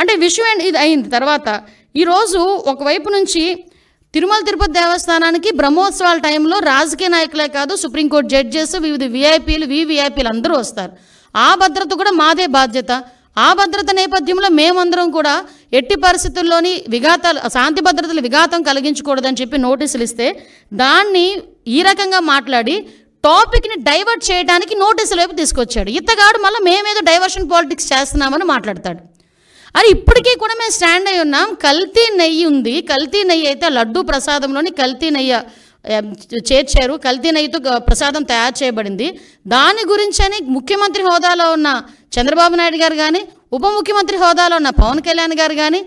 అంటే విషయం ఇది అయింది. తర్వాత ఈరోజు ఒకవైపు నుంచి తిరుమల తిరుపతి దేవస్థానానికి బ్రహ్మోత్సవాల టైంలో రాజకీయ నాయకులే కాదు, సుప్రీంకోర్టు జడ్జెస్, వివిధ విఐపీలు అందరూ వస్తారు. ఆ భద్రత కూడా మాదే బాధ్యత. ఆ భద్రత నేపథ్యంలో మేమందరం కూడా ఎట్టి పరిస్థితుల్లోని విఘాతాలు, శాంతి భద్రతలు విఘాతం కలిగించకూడదని చెప్పి నోటీసులు ఇస్తే దాన్ని ఈ రకంగా మాట్లాడి టాపిక్ని డైవర్ట్ చేయడానికి నోటీసుల వైపు తీసుకొచ్చాడు. ఇతగాడు మళ్ళీ మేమేదో డైవర్షన్ పాలిటిక్స్ చేస్తున్నామని మాట్లాడతాడు. అది ఇప్పటికీ కూడా మేము స్టాండ్ అయి ఉన్నాం. కల్తీ నెయ్యి ఉంది, కల్తీ నెయ్యి అయితే లడ్డూ ప్రసాదంలోని కల్తీ నెయ్యి చేర్చారు, కల్తీ నెయ్యితో ప్రసాదం తయారు చేయబడింది. దాని గురించని ముఖ్యమంత్రి హోదాలో ఉన్న చంద్రబాబు నాయుడు గారు కానీ, ఉప ముఖ్యమంత్రి హోదాలో ఉన్న పవన్ కళ్యాణ్ గారు కానీ,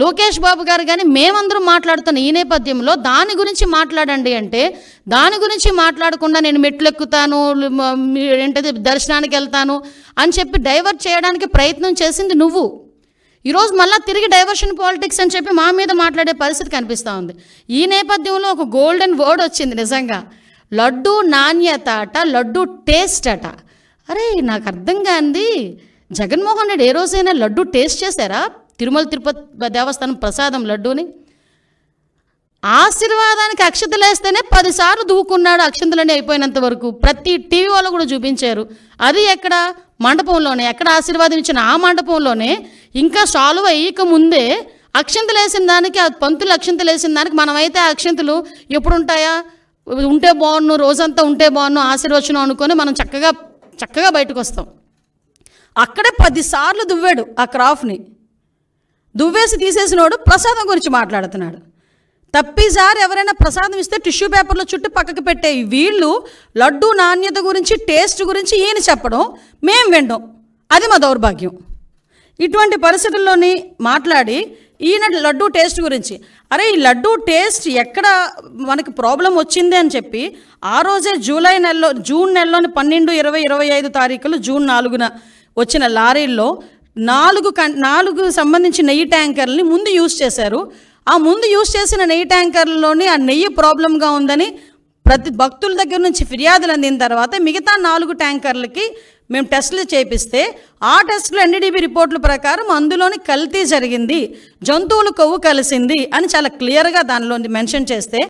లోకేష్ బాబు గారు కానీ మేమందరం మాట్లాడుతున్న ఈ నేపథ్యంలో దాని గురించి మాట్లాడండి అంటే దాని గురించి మాట్లాడకుండా నేను మెట్లు ఎక్కుతాను, ఏంటది దర్శనానికి వెళ్తాను అని చెప్పి డైవర్ట్ చేయడానికి ప్రయత్నం చేసింది నువ్వు. ఈరోజు మళ్ళీ తిరిగి డైవర్షన్ పాలిటిక్స్ అని చెప్పి మా మీద మాట్లాడే పరిస్థితి కనిపిస్తూ ఉంది. ఈ నేపథ్యంలో ఒక గోల్డెన్ వర్డ్ వచ్చింది నిజంగా, లడ్డు నాణ్యత అట, లడ్డు టేస్ట్ అట. అరే నాకు అర్థం కాంది, జగన్మోహన్ రెడ్డి ఏ రోజైనా లడ్డు టేస్ట్ చేశారా? తిరుమల తిరుపతి దేవస్థానం ప్రసాదం లడ్డూని ఆశీర్వాదానికి అక్షతలు వేస్తేనే 10 సార్లు దూకున్నాడు, అక్షంతలన్నీ అయిపోయినంత వరకు. ప్రతి టీవీ వాళ్ళు కూడా చూపించారు. అది ఎక్కడ? మండపంలోనే. ఎక్కడ ఆశీర్వాదం ఇచ్చిన ఆ మండపంలోనే. ఇంకా సాల్వ్ అయ్యక ముందే అక్షంతలు వేసిన దానికి, ఆ పంతులు అక్షంతలు వేసిన దానికి మనమైతే ఆ అక్షంతలు ఎప్పుడు ఉంటాయా, ఉంటే బాగున్ను, రోజంతా ఉంటే బాగున్ను, ఆశీర్వచనం అనుకొని మనం చక్కగా బయటకు వస్తాం. అక్కడే 10 సార్లు దువ్వాడు ఆ క్రాఫ్ని. దువ్వేసి తీసేసినోడు ప్రసాదం గురించి మాట్లాడుతున్నాడు. తప్పిసారి ఎవరైనా ప్రసాదం ఇస్తే టిష్యూ పేపర్లో చుట్టూ పక్కకు పెట్టే వీళ్ళు లడ్డు నాణ్యత గురించి, టేస్ట్ గురించి ఈయన చెప్పడం, మేము వినడం, అది మా దౌర్భాగ్యం. ఇటువంటి పరిస్థితుల్లోని మాట్లాడి ఈయన లడ్డు టేస్ట్ గురించి, అరే ఈ లడ్డు టేస్ట్ ఎక్కడ మనకి ప్రాబ్లం వచ్చింది అని చెప్పి ఆ రోజే జూన్ నెలలోని 12, 20, 25 తారీఖులు, జూన్ 4న వచ్చిన లారీల్లో 4 సంబంధించి నెయ్యి ట్యాంకర్లని ముందు యూజ్ చేశారు. ఆ ముందు యూజ్ చేసిన నెయ్యి ట్యాంకర్లలోని ఆ నెయ్యి ప్రాబ్లంగా ఉందని ప్రతి భక్తుల దగ్గర నుంచి ఫిర్యాదులు అందిన తర్వాత మిగతా 4 ట్యాంకర్లకి మేము టెస్టులు చేపిస్తే ఆ టెస్టులు ఎన్డీడీబీ రిపోర్టుల ప్రకారం అందులోని కల్తీ జరిగింది, జంతువుల కొవ్వు కలిసింది అని చాలా క్లియర్గా దానిలో మెన్షన్ చేస్తే